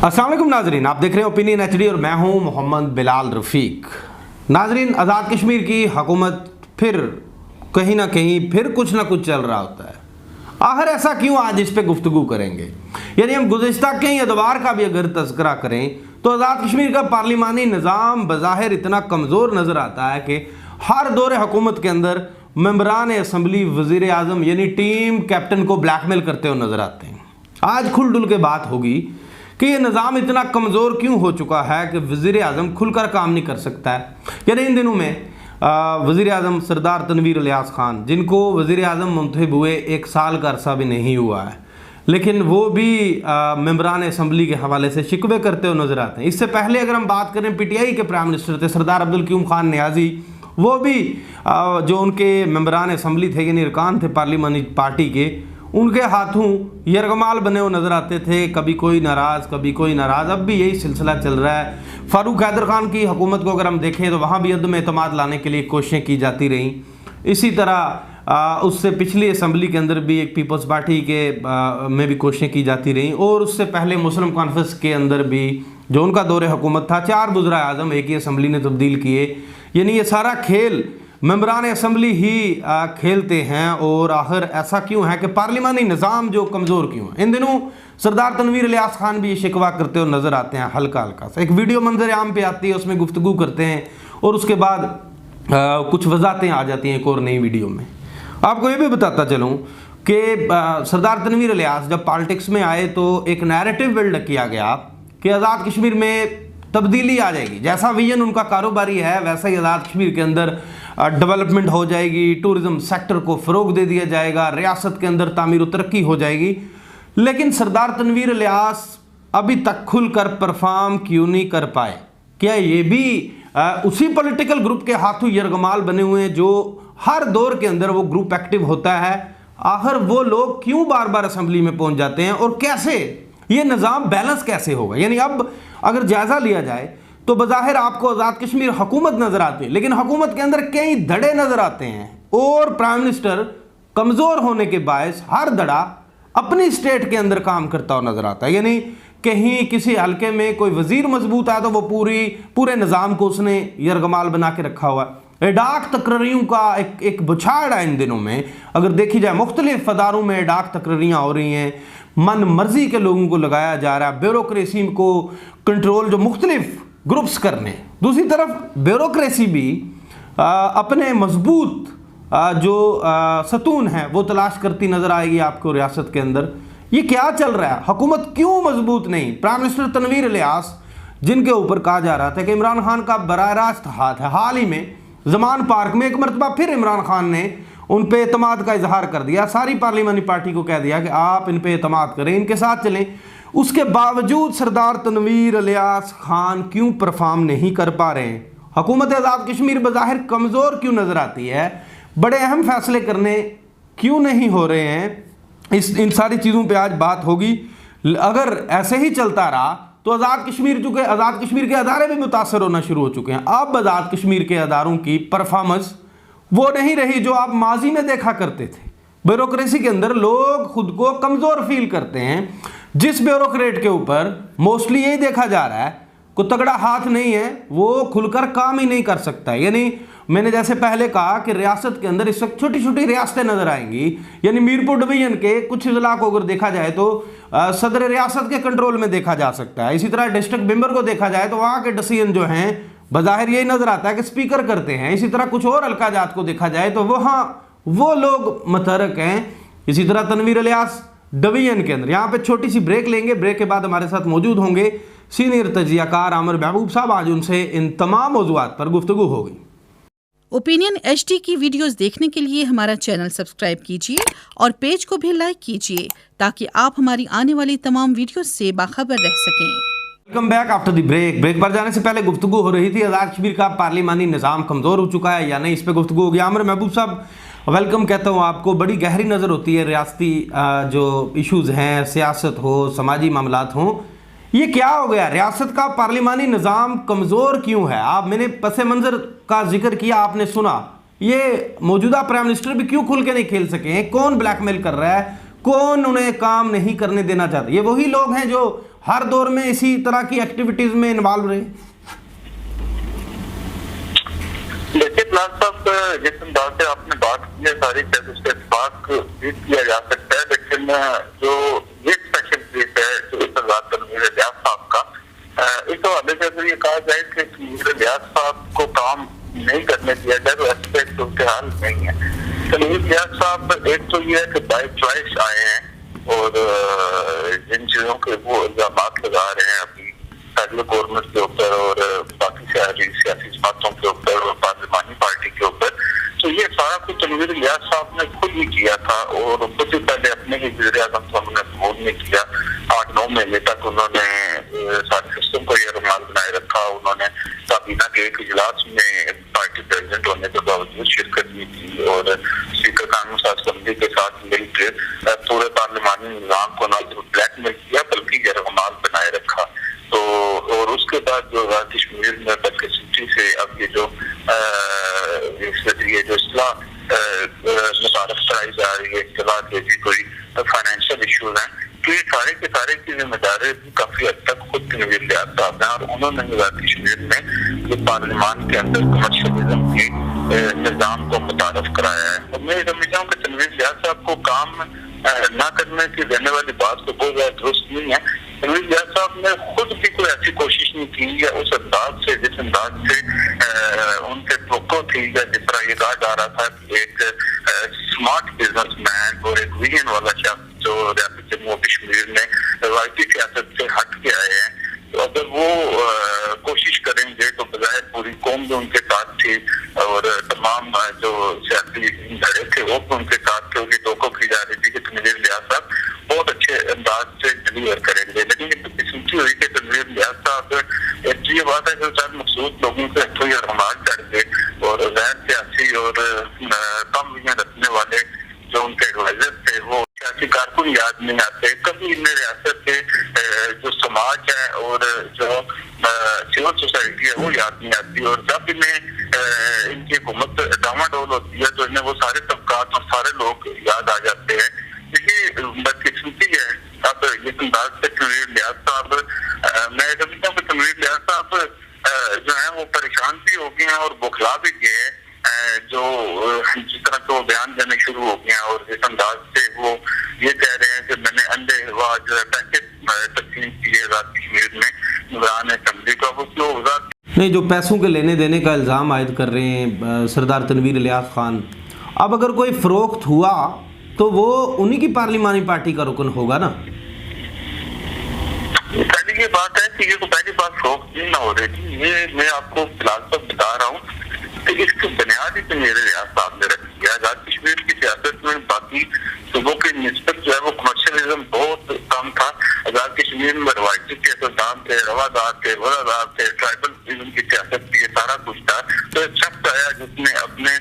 अस्सलाम वालेकुम नाजरीन, आप देख रहे हैं ओपिनियन एचडी और मैं हूं मोहम्मद बिलाल रफ़ीक। नाजरीन, आज़ाद कश्मीर की हुकूमत फिर कहीं ना कहीं फिर कुछ ना कुछ चल रहा होता है। आखिर ऐसा क्यों, आज इस पर गुफ्तगू करेंगे। यानी हम गुज़िश्ता कई अदवार का भी अगर तज़किरा करें तो आज़ाद कश्मीर का पार्लिमानी निज़ाम बज़ाहिर इतना कमज़ोर नज़र आता है कि हर दौरे हुकूमत के अंदर मेंबरान असम्बली वज़ीर आज़म यानी टीम कैप्टन को ब्लैकमेल करते हुए नज़र आते हैं। आज खुल डुल के बात होगी कि ये निज़ाम इतना कमज़ोर क्यों हो चुका है कि वज़ीर आज़म खुलकर काम नहीं कर सकता है। यानी इन दिनों में वज़ीर आज़म सरदार तनवीर इलियास खान, जिनको वज़ीर आज़म मुंतखब हुए 1 साल का अरसा भी नहीं हुआ है, लेकिन वो भी मेंबरान असम्बली के हवाले से शिकवे करते हुए नज़र आते हैं। इससे पहले अगर हम बात करें PTI के प्राइम मिनिस्टर थे सरदार अब्दुल क्यूम खान नियाज़ी, वो भी जो उनके मेंबरान असम्बली थे यानी अरकान थे पार्लिमानी पार्टी के, उनके हाथों यरगमाल बने हुए नज़र आते थे। कभी कोई नाराज़ कभी कोई नाराज़, अब भी यही सिलसिला चल रहा है। फारूक हैदर खान की हुकूमत को अगर हम देखें तो वहाँ भी अदम एतमाद लाने के लिए कोशिशें की जाती रहीं। इसी तरह उससे पिछली असम्बली के अंदर भी एक पीपल्स पार्टी के में भी कोशिशें की जाती रहीं, और उससे पहले मुस्लिम कॉन्फ्रेंस के अंदर भी जो उनका दौरे हुकूमत था 4 वज़ीर आज़म एक ही असम्बली ने तब्दील किए। यानी ये सारा खेल मेंबरान असम्बली ही खेलते हैं। और आखिर ऐसा क्यों है कि पार्लिमानी निज़ाम जो कमज़ोर क्यों है। इन दिनों सरदार तनवीर इलियास खान भी ये शिकवा करते हुए नज़र आते हैं हल्का हल्का सा। एक वीडियो मंजर आम पे आती है, उसमें गुफ्तगू करते हैं और उसके बाद कुछ वजाहतें आ जाती हैं एक और नई वीडियो में। आपको ये भी बताता चलूँ कि सरदार तनवीर इलियास जब पॉलिटिक्स में आए तो एक नैरेटिव बिल्ड किया गया कि आज़ाद कश्मीर में तब्दीली आ जाएगी। जैसा विजन उनका कारोबारी है वैसा ही आज़ाद कश्मीर के अंदर डेवलपमेंट हो जाएगी, टूरिज्म सेक्टर को फ़रोग दे दिया जाएगा, रियासत के अंदर तामीर व तरक्की हो जाएगी। लेकिन सरदार तनवीर इलियास अभी तक खुलकर परफॉर्म क्यों नहीं कर पाए? क्या ये भी उसी पॉलिटिकल ग्रुप के हाथों यरगमाल बने हुए हैं जो हर दौर के अंदर वो ग्रुप एक्टिव होता है? आखिर वो लोग क्यों बार बार असम्बली में पहुंच जाते हैं और कैसे ये निज़ाम बैलेंस कैसे होगा? यानी अब अगर जायज़ा लिया जाए तो बज़ाहिर आपको आज़ाद कश्मीर हुकूमत नज़र आती है, लेकिन हुकूमत के अंदर कई धड़े नज़र आते हैं और प्राइम मिनिस्टर कमज़ोर होने के बायस हर धड़ा अपनी स्टेट के अंदर काम करता हुआ नज़र आता है। यानी कहीं किसी हल्के में कोई वज़ीर मजबूत है तो वो पूरे निज़ाम को उसने यरगमाल बना के रखा हुआ है। एडाक तकरीरों का एक बुछाड़ है इन दिनों में। अगर देखी जाए मुख्तलिफ अदारों में एडाक तकरीरें हो रही हैं, मन मर्जी के लोगों को लगाया जा रहा है, ब्यूरोक्रेसी को कंट्रोल जो मुख्तलिफ ग्रुप्स करने। दूसरी तरफ ब्यूरोक्रेसी भी अपने मजबूत जो सतून है वो तलाश करती नज़र आएगी आपको रियासत के अंदर। ये क्या चल रहा है? हुकूमत क्यों मजबूत नहीं? प्राइम मिनिस्टर तनवीर इलियास, जिनके ऊपर कहा जा रहा था कि इमरान खान का बराह रास्त हाथ है, हाल ही में ज़मान पार्क में एक मरतबा फिर इमरान खान ने उन पे एतमाद का इजहार कर दिया। सारी पार्लिमानी पार्टी को कह दिया कि आप इन पे एतमाद करें, इनके साथ चलें। उसके बावजूद सरदार तनवीर इलियास खान क्यों परफॉर्म नहीं कर पा रहे हैं? हुकूमत आज़ाद कश्मीर बज़ाहिर कमज़ोर क्यों नज़र आती है? बड़े अहम फैसले करने क्यों नहीं हो रहे हैं? इन सारी चीज़ों पे आज बात होगी। अगर ऐसे ही चलता रहा तो आज़ाद कश्मीर, चूँकि आज़ाद कश्मीर के अदारे भी मुतासर होना शुरू हो चुके हैं, अब आज़ाद कश्मीर के अदारों की परफॉर्मेंस वो नहीं रही जो आप माजी में देखा करते थे। ब्यूरोक्रेसी के अंदर लोग खुद को कमज़ोर फील करते हैं। जिस ब्यूरोक्रेट के ऊपर मोस्टली यही देखा जा रहा है को तगड़ा हाथ नहीं है, वो खुलकर काम ही नहीं कर सकता। यानी मैंने जैसे पहले कहा कि रियासत के अंदर इस वक्त छोटी छोटी रियासतें नज़र आएंगी। यानी मीरपुर डिवीजन के कुछ इजला को अगर देखा जाए तो सदर रियासत के कंट्रोल में देखा जा सकता है। इसी तरह डिस्ट्रिक्ट मेंबर को देखा जाए तो वहाँ के डिसीजन जो हैं बज़ाहिर यही नज़र आता है कि स्पीकर करते हैं। इसी तरह कुछ और हल्का जात को देखा जाए तो वहाँ वो लोग मतरक हैं। इसी तरह तनवीर इलियास डिवीजन के अंदर। यहाँ पे छोटी सी ब्रेक लेंगे, ब्रेक के बाद हमारे साथ मौजूद होंगे सीनियर तजियाकार आमिर महबूब साहब। आज उनसे इन तमाम मौज़ूआत पर गुफ्तगू होगी। ओपिनियन एचडी की वीडियोस देखने के लिए हमारा चैनल सब्सक्राइब कीजिए और पेज को भी लाइक कीजिए ताकि आप हमारी आने वाली तमाम वीडियोस से बाखबर रह सकें। Welcome back after the break. Break पर जाने से पहले गुफ्तगू हो रही थी आज़ाद कश्मीर का पार्लिमानी निज़ाम कमज़ोर हो चुका है या नहीं, इस पर गुफ्तगू होगी। आमिर महबूब साहब, वेलकम कहता हूँ आपको। बड़ी गहरी नज़र होती है रियासती जो इशूज़ हैं, सियासत हो, समाजी मामलात हों, ये क्या हो गया? रियासत का पार्लिमानी निज़ाम कमज़ोर क्यों है? मैंने पस मंज़र का जिक्र किया, आपने सुना। ये मौजूदा प्राइम मिनिस्टर भी क्यों खुल के नहीं खेल सके? कौन ब्लैकमेल कर रहा है? कौन उन्हें काम नहीं करने देना चाहता? ये वही लोग हैं जो हर दौर में इसी तरह की एक्टिविटीज में इन्वॉल्व रहे? देखिए बिलाल साहब, जिस अंदाज से आपने बात की है सारी चीज उससे इत्तेफाक भी किया जा सकता है, लेकिन जो ये स्पेशल केस है जो सरदार तनवीर इलियास साहब का, इस हवाले से अगर ये कहा जाए कि तनवीर इलियास साहब को काम नहीं करने दिया जाए तो ऐसे एक सूरत हाल नहीं है। तनवीर इलियास साहब एक तो ये है कि बाय चॉइस आए हैं और जिन चीजों के वो इल्जाम लगा रहे हैं अभी फेडरल गवर्नमेंट के ऊपर और बाकी सियासी जमातों के ऊपर और पार्लिमानी पार्टी के ऊपर, तो ये सारा कुछ तनवीर इलियास साहब ने खुद ही किया था और कुछ पहले अपने ही वज़ीर आज़म को उन्होंने कबूल नहीं किया। 8-9 महीने तक उन्होंने सारे सिस्टम को यह रुमाल बनाए रखा। उन्होंने काबीना के एक इजलास में पार्टी प्रेसिडेंट होने के बावजूद शिरकत नहीं की और स्पीकर कानून साज असेंबली के साथ मिलकर पूरे पार्लिमानी निजाम को न सिर्फ ब्लैकमेल किया बल्कि यह रुमाल बनाए रखा। तो और उसके बाद जो कश्मीर में बदकिस्मती से अब ये जो इस्लाह मुतारफ कराई जा रही है, इस्लाह के भी कोई फाइनेंशियल इशूज हैं, तो ये सारे के सारे की जिम्मेदारी काफी हद तक खुद तनवीर इलियास साहब हैं और उन्होंने कश्मीर में जो पार्लियामान के अंदर कमर्शलिज्म के निजाम को मुतारफ कराया है। और मैं समझता हूँ कि तनवीर इलियास साहब को काम न करने की देने वाली बात तो बहुत ज्यादा दुरुस्त नहीं है। तनवीर इलियास साहब ने खुद भी कोई ऐसी कोशिश नहीं की या उस अंदाज से जिस अंदाज से उनके तवक्को थी या जिस तरह ये कहा जा रहा था कि एक स्मार्ट बिजनेसमैन और एक विजन वाला शख्स जो रियासत जम्मू कश्मीर में रवायती सियासत से हट के आए हैं, तो अगर वो कोशिश करेंगे तो बजाय पूरी कौम जो उनके साथ थी और तमाम जो सियासी धड़े थे वो उनके साथ थे, उनकी तवक्को की जा रही थी कि तनवीर इलियास साहब बहुत अच्छे अंदाज से डिलीवर करेंगे। लेकिन ये बदकिस्मती हुई कि तनवीर इलियास साहब ये बात है कि शायद मकसूद लोगों के हथों या रुमाल चढ़ गए और गैर सियासी और कम विजन रखने वाले जो उनके एडवाइजर थे वो सियासी कारकुन याद नहीं आते। कभी इनमें रियासत के जो समाज है और जो सिविल सोसाइटी है वो याद नहीं आती और जब इन्हें इनकी हुकूमत डामाडोल होती है तो इन्हें वो सारे तबकात और सारे लोग याद आ जाते हैं। ये बदकिस्मती है। अब ये अंदाज से तनवीर इलियास साहब, मैं समझता हूँ कि तनवीर इलियास साहब जो है वो परेशान भी हो गए हैं और बौखला भी गए हैं, जो जिस तरह से वो बयान देने शुरू हो गए हैं और जिस अंदाज से वो ये कह रहे हैं कि मैंने अंधे पैसे तकसीम किए आजाद कश्मीर में निगरान असेंबली का, वो क्यों नहीं, जो पैसों के लेने देने का इल्ज़ाम आयद कर रहे हैं सरदार तनवीर इलियास खान, अब अगर कोई फ़रोख्त हुआ तो वो उन्हीं की पार्लिमानी पार्टी का रुकन होगा ना? पहली ये बात है कि ये तो पहली बात फ़रोख्त नहीं ना हो रही थी। ये मैं आपको फिलहाल तक बता रहा हूँ कि इसकी बुनियाद ही तनवीर इलियास साहब ने रखी है। आजाद कश्मीर की सियासत में बाकी सूबों की निस्बत जो है वो कमर्शलिज्म बहुत कम था। आजाद कश्मीर में रवायती सियासतदान थे, रवादार थे, वफादार थे, ट्राइबल की सियासत थी, ये सारा कुछ था। तो एक शख्स आया जिसने अपने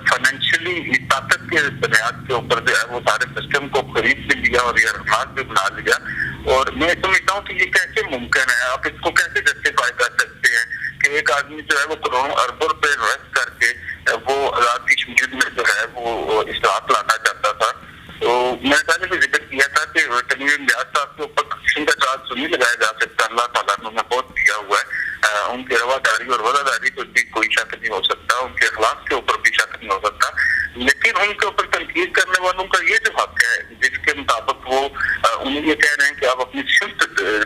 फाइनेंशियली ताकत के बुनियाद के ऊपर जो है वो सारे सिस्टम को खरीद भी लिया और ये रुमाल भी बना लिया। और मैं समझता हूँ कि ये कैसे मुमकिन है, आप इसको कैसे जस्टिफाई कर सकते हैं कि एक आदमी जो है वो करोड़ों अरबों रुपए इन्वेस्ट करके वो आजाद कश्मीर में जो है वो इस्लाहत लाना चाहता था। तो मैंने पहले भी जिक्र किया था कि तनवीर इलियास साहब के ऊपर किसी का चार्ज तो नहीं लगाया जा सकता, अल्लाह ताला ने उन्हें बहुत दिया हुआ है। उनकी रवादारी और वफादारी पर भी कोई शक नहीं हो सकता, उनके अखलाक के ऊपर भी शक नहीं हो सकता, लेकिन उनके ऊपर तनकीद करने वालों का ये जो हक है जिसके मुताबिक वो उन्हें ये कह रहे हैं कि आप अपनी सिमत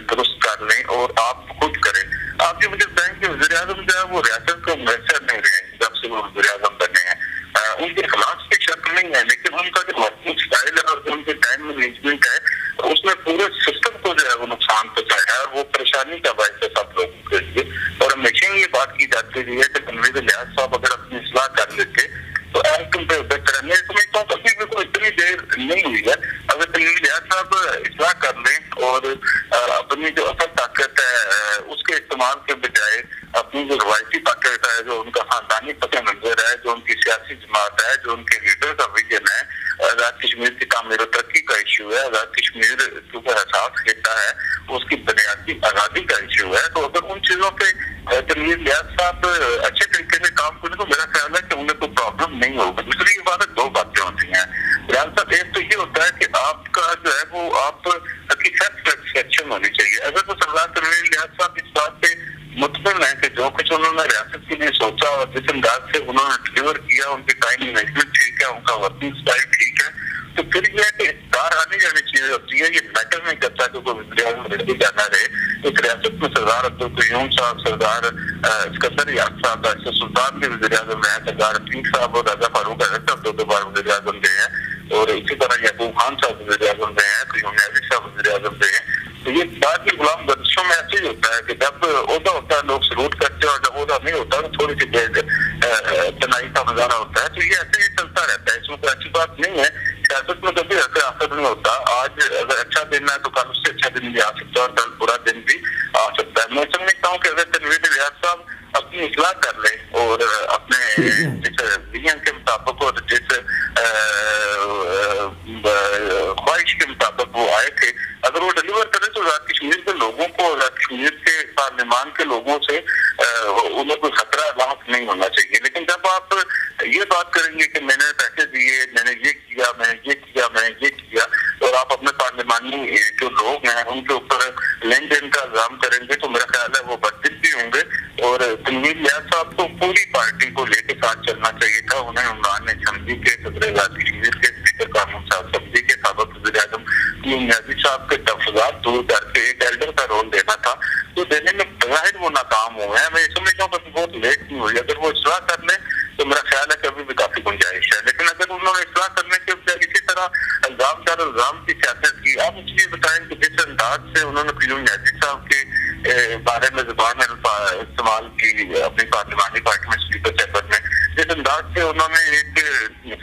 दुरुस्त कर लें और आप खुद करें। आप जो मुझे बताएं कि वज़ीर आज़म जो है वो रियासत को मैसर नहीं रहे जब से वो वज़ीर आज़म बने हैं। उनके खिलाफ की शक नहीं है, लेकिन उनका जो वर्किंग स्टाइल है और उनके टाइम मैनेजमेंट है उसमें पूरे सिस्टम को जो है वो नुकसान पहुंचाया है और वो परेशानी का बायस है सब लोगों के लिए। और हमेशा ये बात की जाती रही है कि तनवीर इलियास साहब अगर अपनी इस्लाह कर लेते तो तुम पे बेहतर है। मैं समझता हूँ कभी भी कोई इतनी देर नहीं हुई है। अगर तनवीर इलियास साहब इस्लाह कर लें और अपनी जो असल ताकत है उसके इस्तेमाल के बजाय अपनी जो रवायती ताकत है, जो उनका खानदानी पता मंजर है, जो उनकी सियासी जमात है, जो उनके लीडर का विजन है, आजाद कश्मीर की तामीर और तरक्की का इशू है, आजाद कश्मीर के ऊपर एहसास लेता है, उसकी बुनियादी आज़ादी का इशू है। तो अगर उन चीज़ों पे तनवीर इलियास साहब अच्छे तरीके से काम करें तो मेरा ख्याल है कि उन्हें कोई प्रॉब्लम नहीं होगा। दूसरी बात है, दो बातें होती हैं। एक तो ये होता है कि आपका जो है वो आप होनी चाहिए। अगर तो सरदार तनवीर लिहाज साहब इस बात पे मुतमिन है कि जो कुछ उन्होंने रियासत के लिए सोचा और जिस अंदाज से उन्होंने डिलीवर किया, उनकी टाइम मैनेजमेंट ठीक है, उनका वर्किंग स्टाइल ठीक है, तो फिर यह कि इक़्तिदार आने जाने चीजें होती है। ये मैटर नहीं करता कि कोई वज़ीर-ए-आज़म जाना रहे। इस रियासत में सरदार अब्दुल क़य्यूम साहब, सरदार सिकंदर याद साहब, बादशाह सुल्तान भी वज़ीर-ए-आज़म रहे हैं, सरदार रफीक साहब और राजा फारूक अहमद साहब दो बार वज़ीर-ए-आज़म रहे हैं, और इसी तरह याकूब खान साहब वज़ीर-ए-आज़म रहे हैं, क़य्यूम नाज़िर साहब वज़ीर-ए-आज़म रहे हैं। तो ये बाद में गुलाम गर्दिशों में ऐसे ही होता है कि जब ओहदा होता है लोग सलूट करते हैं, और जब ओहदा नहीं होता तो थोड़ी सी तनाई का नजारा होता है। तो ये ऐसे ही चलता रहता है, इसमें कोई अच्छी बात नहीं है। सियासत में कभी ऐसे असर नहीं होता। आज अगर अच्छा दिन है तो कल उससे अच्छा दिन भी आ सकता है, और कल बुरा दिन भी आ सकता है। मैं समझता हूँ कि अगर तनवीर लिहाज साहब अपनी इस्लाह कर ले और अपने जिस विजन के मुताबिक और जिस ख्वाहिश के मुताबिक वो आए थे, अगर वो डिलीवर करे तो आजाद कश्मीर के लोगों को, आजाद कश्मीर के पार्लियामान के लोगों से उन्हें कोई खतरा लाक नहीं होना चाहिए। लेकिन जब आप ये बात करेंगे कि मैंने पैसे दिए, मैंने ये किया, मैंने ये किया, मैंने ये किया, और आप अपने पार्लियामानी जो लोग हैं उनके ऊपर लेन देन का इल्जाम करेंगे, तो मेरा ख्याल है वो बददिल भी होंगे। और तनवीर लिहाज साहब को पूरी पार्टी को लेकर साथ चलना चाहिए था। उन्हें इमरान असेंबली के सदर आजाद कश्मीर के स्पीकर कानून साहब असेंबली के साबिक वज़ीर-ए-आज़म क़य्यूम नाज़िर साहब के तफज़ात दूर करके एक एल्डर का रोल देना था, तो देने में ज़ाहिर वो नाकाम हुए हैं। मैं समझता हूँ कि बहुत लेट नहीं हुई। अगर वो इस्लाह कर ले तो मेरा ख्याल है कि अभी भी काफी गुंजाइश है। लेकिन अगर उन्होंने इस्लाह करने के बजाय इसी तरह इल्जाम की सियासत की, आप मुझे ये बताएं कि जिस अंदाज से उन्होंने क़य्यूम नाज़िर साहब के बारे में जुबान इस्तेमाल की अपनी पार्लिमानी पार्टी में स्पीकर चैम्बर में, जिस अंदाज से उन्होंने एक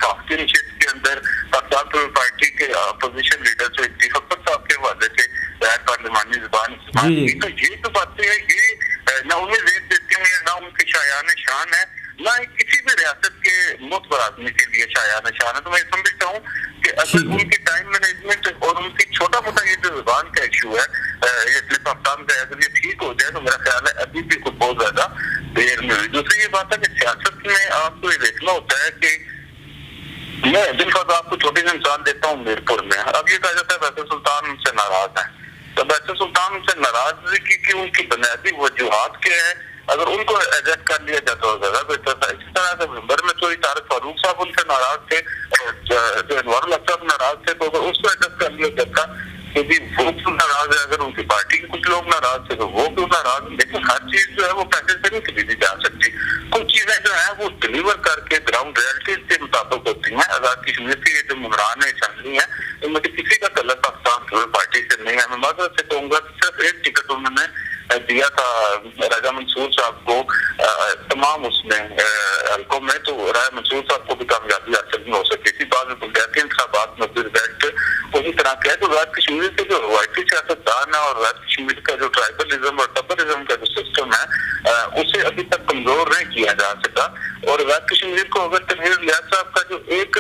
साफ्टी शिफ्ट के अंदर पाकिस्तान पार्टी के अपोजिशन लीडर जो इत्तीफ़ अकबर साहब के हवाले से गैर पार्लिमानी जुबान इस्तेमाल की, तो ये तो बातें हैं, ये न उन्हें रेत देती हैं, न उनकी शायान शान है, ना किसी भी रियासत के मुतबर आदमी के लिए शायान शान है। तो मैं समझता हूँ कि अगर उनकी टाइम मैनेजमेंट और उनकी छोटा मोटा ये जो जुबान का इशू है, ये स्लिप ऑफ टंग का, अगर ये ठीक हो जाए तो मेरा ख्याल है अभी भी कुछ बहुत ज्यादा देर में हुई। दूसरी ये बात है कि सियासत में आपको ये देखना होता है कि मैं दिन का आपको छोटी सी मिसाल देता हूँ मीरपुर में। अब ये कहा जाता है वैसे सुल्तान उनसे नाराज है, तो वैसे सुल्तान उनसे नाराजगी की उनकी बुनियादी वजूहात क्या है, अगर उनको एडजस्ट कर लिया जाता हो ज्यादा बेहतर था। इसी तरह से मेंबर में तो तारिक फारूक साहब उनसे नाराज थे, जो अनवर साहब नाराज थे, तो अगर उसको एडजस्ट कर लिया जाता कि भी वो क्यों नाराज है, अगर उनकी पार्टी के कुछ लोग नाराज थे तो वो क्यों नाराज है। लेकिन हर चीज जो है वो पैसे से नहीं खरीदी जा सकती। कुछ चीजें जो है वो डिलीवर करके ग्राउंड रियलिटीज के मुताबिक होती हैं। आजाद कश्मीर की जो इमरान असेंबली है, इनमें किसी का तल्लुक पाकिस्तान पार्टी से नहीं है। मैं माजरत से कहूंगा सिर्फ एक टिकट उन्होंने दिया था राजा मंसूर साहब को तमाम उसमें हल्कों में, तो राजा मंसूर साहब को भी कामयाबी हासिल नहीं हो सकी थी। बाद में बुनियादी इंतखाबात में रिजल्ट उसी तरह का है। तो आजाद कश्मीर के जो रवायती सियासतदान है और आजाद कश्मीर का जो ट्राइबलिज्म और टबरिज्म का जो सिस्टम है, उसे अभी तक कमजोर नहीं किया जा सका। और आजाद कश्मीर को अगर तनवीर लिहाज साहब का जो एक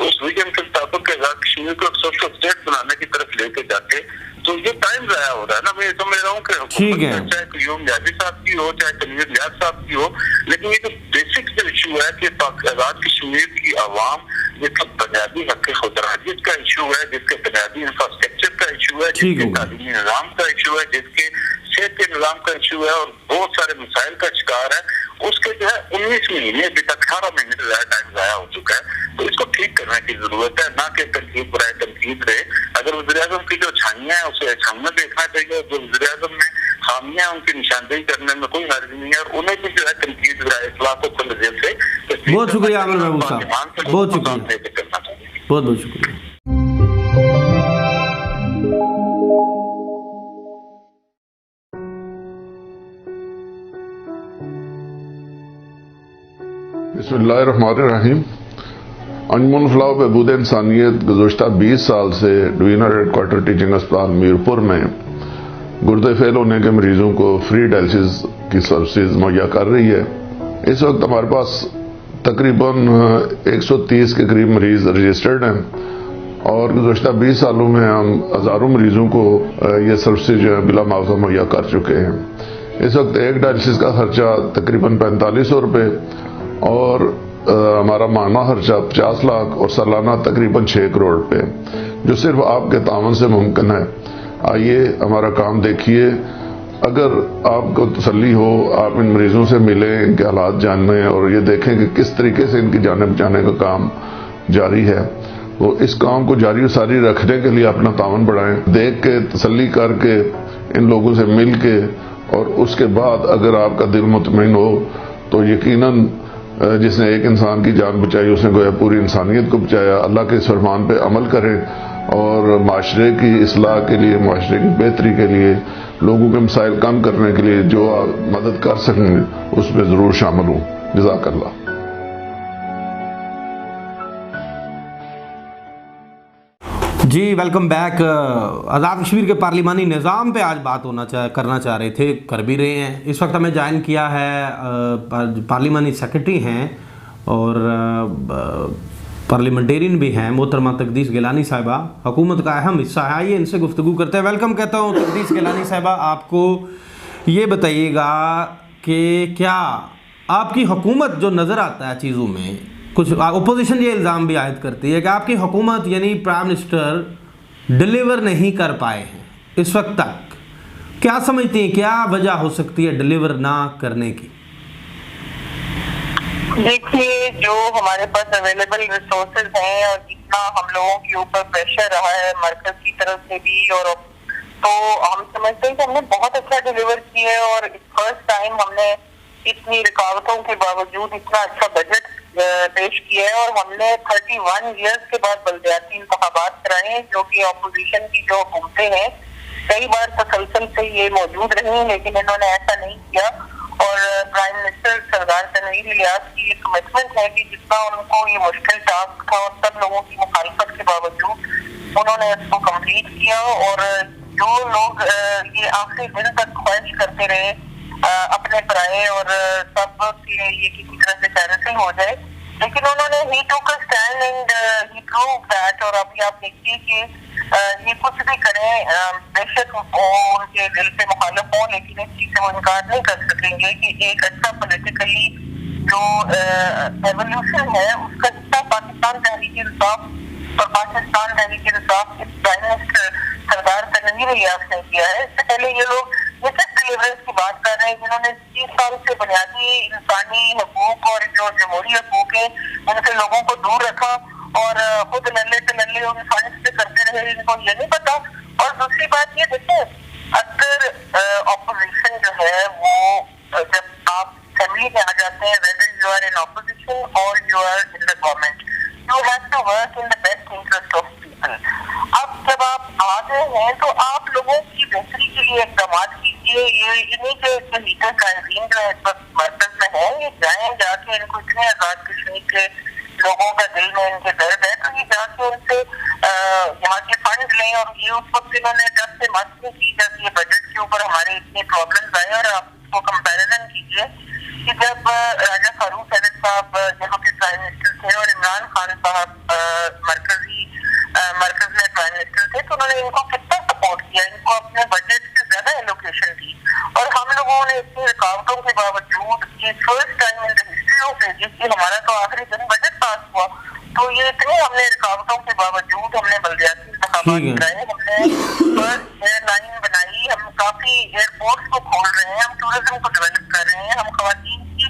उस विजन के मुताबिक आजाद कश्मीर को सोशल स्टेट बनाने की तरफ लेके जाते, तो ये टाइम ज़ाया हो रहा है ना। मैं समझ रहा हूँ कि चाहे क़य्यूम नाज़िर साहब की हो, चाहे तनवीर लिहाज साहब की हो, लेकिन ये जो बेसिक जो इशू है कि आजाद कश्मीर की आवाम जिसका बुनियादी हक़ खुदराजियत का इशू है, जिसके बुनियादी इंफ्रास्ट्रक्चर का इशू है, जिसके तालीमी निज़ाम का इशू है, जिसके सेहत के निज़ाम का इशू है और बहुत सारे मसाइल का शिकार है, उसके जो है 19 महीने अभी तक 18 महीने से ज्यादा टाइम ज़ाया हो चुका है। तो इसको ठीक करने की जरूरत है, ना कि तनकीद बराए तनकीद रहे। अगर वज़ीर-ए-आज़म की जो अच्छाइयाँ हैं उसे अच्छाइयाँ देखना चाहिए, जो वज़ीर-ए-आज़म में खामियां उनकी निशानदेही करने में कोई हर्ज नहीं है, और उन्हें भी जो है तनकीद बराए इस्लाह को खुले दिल से। बहुत शुक्रिया आमिर महबूब साहब, बहुत शुक्रिया, बहुत बहुत शुक्रिया। बिस्मिल्लाहिर्रहमानिर्रहीम। अंजुमन फलाह बहबूद इंसानियत गुज़श्ता 20 साल से डिवीजनल हेडक्वार्टर टीचिंग अस्पताल मीरपुर में गुर्दे फेल होने के मरीजों को फ्री डायलिसिस की सर्विसेज मुहैया कर रही है। इस वक्त हमारे पास तकरीबन 130 के करीब मरीज रजिस्टर्ड हैं और गुज़श्ता 20 सालों में हम हज़ारों मरीजों को ये सर्विसेज जो है बिला मुआवजा मुहैया कर चुके हैं। इस वक्त एक डायलिसिस का खर्चा तकरीबन 4500 रुपये और हमारा माहाना खर्चा 50 लाख और सालाना तकरीबन 6 करोड़ रुपये, जो सिर्फ आपके तावन से मुमकिन है। आइए हमारा काम देखिए। अगर आपको तसल्ली हो, आप इन मरीजों से मिलें, इनके हालात जानें और ये देखें कि किस तरीके से इनकी जान बचाने का काम जारी है, तो इस काम को जारी सारी रखने के लिए अपना तावन बढ़ाएं। देख के तसल्ली करके इन लोगों से मिल के और उसके बाद अगर आपका दिल मुतमईन हो तो यकीनन जिसने एक इंसान की जान बचाई उसने गोया पूरी इंसानियत को बचाया। अल्लाह के इस फरमान पे अमल करें और माशरे की इस्लाह के लिए, माशरे की बेहतरी के लिए, लोगों के मसाइल कम करने के लिए जो आप मदद कर सकेंगे उसमें जरूर शामिल हूँ। जज़ाकल्लाह। जी वेलकम बैक। आज़ाद कश्मीर के पार्लिमानी निज़ाम पे आज बात करना चाह रहे थे, कर भी रहे हैं। इस वक्त हमें ज्वाइन किया है पार्लिमानी सेक्रेटरी हैं और पार्लियामेंटेरियन भी हैं मोहतरमा तकदीस गिलानी साहिबा, हुकूमत का अहम हिस्सा है। आइए इनसे गुफ्तगू करते हैं। वेलकम कहता हूँ तकदीस गिलानी साहिबा। आपको ये बताइएगा कि क्या आपकी हुकूमत जो नज़र आता है चीज़ों में, कुछ अपोजिशन ये इल्ज़ाम भी आयद करती है कि आपकी हुकूमत यानी प्राइम मिनिस्टर डिलीवर नहीं कर पाए हैं इस वक्त तक। क्या समझती हैं, क्या वजह हो सकती है डिलीवर ना करने की? देखिए, जो हमारे पास अवेलेबल रिसोर्सेज हैं और जितना हम लोगों के ऊपर प्रेशर रहा है मरकज की तरफ से भी, और तो हम समझते हैं कि हमने बहुत अच्छा डिलीवर किया है और फर्स्ट टाइम हमने इतनी रुकावटों के बावजूद इतना अच्छा बजट पेश किया है। और हमने 31 ईयर्स के बाद बलदियाती इंतखाबात कराए हैं, जो कि अपोजिशन की जो हुकूमतें हैं कई बार तसलसल से ये मौजूद रही, लेकिन इन्होंने ऐसा नहीं किया। और प्राइम मिनिस्टर सरदार तनवीर इलियास की ये कमिटमेंट है कि जितना उनको ये मुश्किल टास्क था और सब लोगों की मुखालफत के बावजूद उन्होंने इसको कंप्लीट किया। और जो लोग ये आखिरी दिन तक ख्वाहिश करते रहे अपने पराए और सब के ये किसी तरह से कैंसिल हो जाए, लेकिन उन्होंने ही टूक a stand and he prove that. और अभी आप देखिए कि ये कुछ भी करें, बेशक उनके दिल पे मुखालिफ हो, लेकिन इस चीज से वो इनकार नहीं कर सकेंगे कि एक अच्छा पॉलिटिकली जो एवोल्यूशन है उसका हिस्सा पाकिस्तान तहरीक इंसाफ और पाकिस्तान तहरीक इंसाफ इस प्राइम मिनिस्टर सरदार तनवीर इलियास ने किया है। इससे पहले ये लोग मिसेस डिलीवरेंस की बात कर रहे हैं जिन्होंने 30 साल से बुनियादी इंसानी हकूक और जो जमहूरी हकूक है उनसे लोगों को दूर रखा और खुद लल्ले तल्ले इंसानी से करते रहे, इनको ये नहीं पता। और दूसरी बात ये देखिए, अगर ऑपोजिशन जो है वो जब आप फैमिली में आ जाते हैं, whether you are in opposition और you are in the government, you have to work in the best interest of people. अब जब आप आ गए हैं तो आप लोगों की बेहतरी के लिए इकदाम कीजिए। ये इन्हीं के जो लीडर कायदीन जो इस वक्त मरकज में है, ये जाएं जाके इनको इतने आजाद कश्मीर के लोगों का दिल में इनके दर्द है, तो ये जाके उनसे यहाँ के फंड लें। और ये उस वक्त इन्होंने जब से मत नहीं की जब ये बजट के ऊपर हमारे इतने प्रॉब्लम्स आए। और आप इसको कंपैरिजन कीजिए कि जब राजा फारूक हैदर साहब यहाँ के प्राइम मिनिस्टर थे और इमरान खान साहब मरकज में प्राइम मिनिस्टर थे, तो उन्होंने इनको कितना सपोर्ट किया, इनको अपने बजट से ज्यादा एलोकेशन दी। और हम लोगों ने इतनी रुकावटों के बावजूद ये first time in the history of जिसकी हमारा तो आखिरी दिन बजट पास हुआ, तो ये इतनी हमने रुकावटों के बावजूद हमने बल्दियाती इंतखाबात कराए, हमने फर्स्ट एयरलाइन बनाई, हम काफी एयरपोर्ट्स को खोल रहे हैं, हम टूरिज्म को डेवलप कर रहे हैं, हम खवातीन की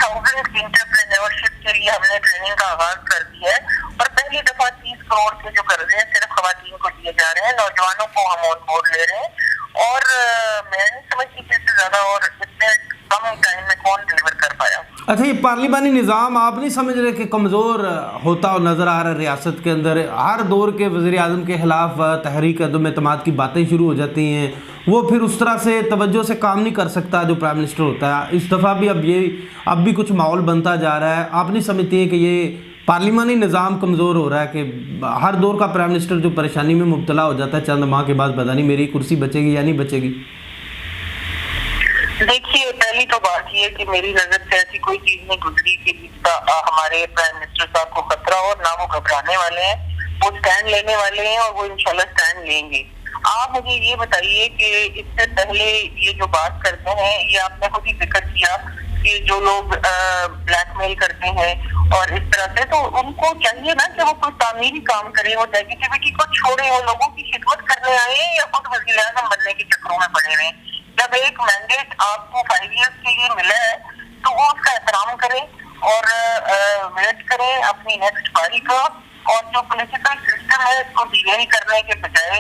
6000 एंटरप्रेन्योरशिप के लिए हमने ट्रेनिंग का आगाज कर दिया है। और पहली दफा 30 करोड़ के जो कर्जे हैं सिर्फ खवातीन को दिए जा रहे हैं, नौजवानों को हम ऑन बोर्ड ले रहे हैं। और मैं नहीं समझती कि इससे ज्यादा और इतने कम टाइम में कौन डिलीवर कर पाया। अच्छा, ये पार्लिमानी निज़ाम आप नहीं समझ रहे कि कमज़ोर होता और नज़र आ रहा है रियासत के अंदर? हर दौर के वज़ीर आज़म के ख़िलाफ़ तहरीक अदम एतमाद की बातें शुरू हो जाती हैं, वो फिर उस तरह से तवज्जो से काम नहीं कर सकता जो प्राइम मिनिस्टर होता है। इस दफ़ा भी अब भी कुछ माहौल बनता जा रहा है। आप नहीं समझती हैं कि ये पार्लिमानी निज़ाम कमज़ोर हो रहा है कि हर दौर का प्राइम मिनिस्टर जो परेशानी में मुब्तला हो जाता है चंद माह के बाद, पता नहीं मेरी कुर्सी बचेगी या नहीं बचेगी? देखिए, पहली तो बात ये कि मेरी नजर से ऐसी कोई चीज नहीं गुजरी कि जिसका हमारे प्राइम मिनिस्टर साहब को खतरा हो, ना वो घबराने वाले हैं, वो स्टैंड लेने वाले हैं और वो इंशाल्लाह स्टैंड लेंगे। आप मुझे ये बताइए कि इससे पहले ये जो बात करते हैं, ये आपने खुद ही जिक्र किया कि जो लोग ब्लैकमेल करते हैं और इस तरह से, तो उनको चाहिए ना कि वो कोई तामीरी काम करे, वो नेगेटिविटी को छोड़े, वो लोगों की खिदमत करने आए या खुद वज़ीर आज़म बनने के चक्रों में पड़े रहे। जब एक मैंडेट आपको 5 ईयर्स के लिए मिला है तो वो उसका एहतराम करें और वेट करें अपनी नेक्स्ट पारी का, और जो पॉलिटिकल सिस्टम है इसको डिले करने के बजाय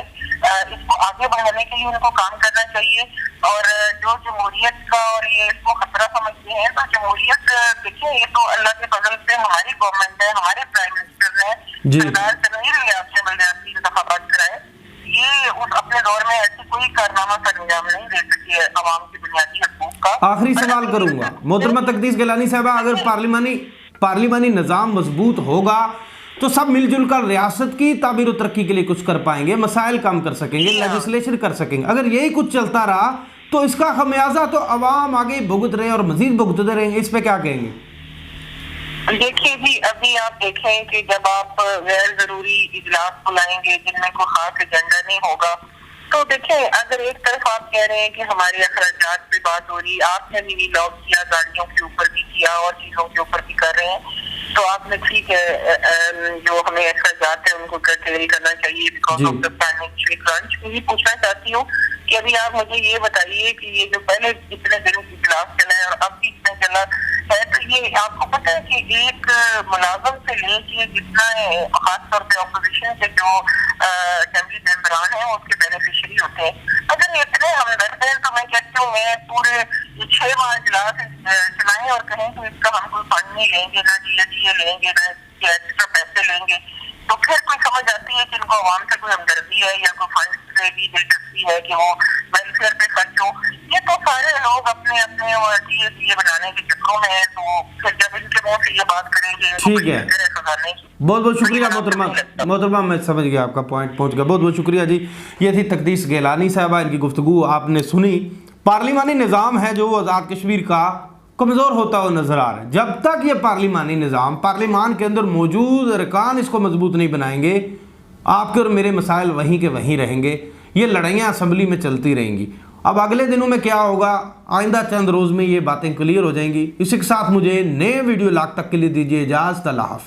इसको आगे बढ़ाने के लिए उनको काम करना चाहिए। और जो जमहूरियत का और ये इसको खतरा समझते हैं, तो जमहूरियत देखिए ये तो अल्लाह के फजल से हमारी गवर्नमेंट है, हमारे प्राइम मिनिस्टर ने सरदार तनवीर लियाक़त से बलदियाती इंतखाबात कराए। ये उस अपने दौर में ऐसी कोई कारनामा का अंजाम नहीं दे सकी है अवाम की बुनियादी हकूक का। आखिरी सवाल करूंगा मोहतरमा तकदीस गिलानी साहबा, अगर पार्लिमानी निज़ाम मजबूत होगा तो सब मिलजुल कर रियासत की तामीर और तरक्की के लिए कुछ कर पाएंगे, मसाइल कम कर सकेंगे, लेजिस्लेशन कर सकेंगे। अगर यही कुछ चलता रहा तो इसका खमियाजा तो अवाम आगे भुगत रहे और मजीद भुगतते रहेंगे। इस पे क्या कहेंगे? देखिए जी, अभी आप देखें कि जब आप गैर जरूरी इजलास बुलाएंगे जिनमें कोई खास एजेंडा नहीं होगा, तो देखिए अगर एक तरफ आप कह रहे हैं कि हमारे अखराजात पे बात हो रही, आपने भी लॉक किया, गाड़ियों के ऊपर भी किया और चीजों के ऊपर भी कर रहे हैं, तो आपने ठीक है जो हमें अखराजात है उनको कैटेगरी करना चाहिए because of the financial crunch. मैं ये पूछना चाहती हूँ कि अभी आप मुझे ये बताइए कि ये जो पहले इतने दिन इजलास चला है और अब भी इतना चला है, तो ये आपको पता है कि एक मुलाजम से लेके जितना है, खासतौर पे अपोजिशन के जो असेंबली मेंबरान है उसके बेनिफिशियरी होते हैं। अगर इतने हमदर्द हैं तो मैं कहती हूँ मैं पूरे 6 माह इजलास चलाएं और कहें कि इसका हम कोई फंड नहीं लेंगे, ना जी लेंगे, ना एक्स्ट्रा पैसे लेंगे, तो फिर कोई समझ आती है कि इनको आवाम से कोई हमदर्दी है या कोई फंड से भी दिलचस्पी है कि वो वेलफेयर पे खर्च हो। ये तो सारे लोग अपने अपने ये बनाने के चक्रों में है, तो फिर जब इनके मुंह से ये बात करेंगे, ठीक है, बहुत बहुत शुक्रिया मोहतरमा, मैं समझ गया आपका पॉइंट पहुंच गया। बहुत बहुत शुक्रिया जी। ये थी तकदीस गिलानी साहबा, इनकी गुफ्तगू आपने सुनी। पार्लिमानी निज़ाम है जो आज़ाद कश्मीर का कमज़ोर होता हुआ नज़र आ रहा है। जब तक ये पार्लिमानी निज़ाम, पार्लिमान के अंदर मौजूद अरकान इसको मजबूत नहीं बनाएंगे, आपके और मेरे मसाइल वहीं के वहीं रहेंगे। ये लड़ाइयाँ असम्बली में चलती रहेंगी। अब अगले दिनों में क्या होगा, आइंदा चंद रोज़ में ये बातें क्लियर हो जाएंगी। इसी के साथ मुझे नए वीडियो लाख तक के लिए दीजिए इजाज़त। अल्लाह हाफ़िज़।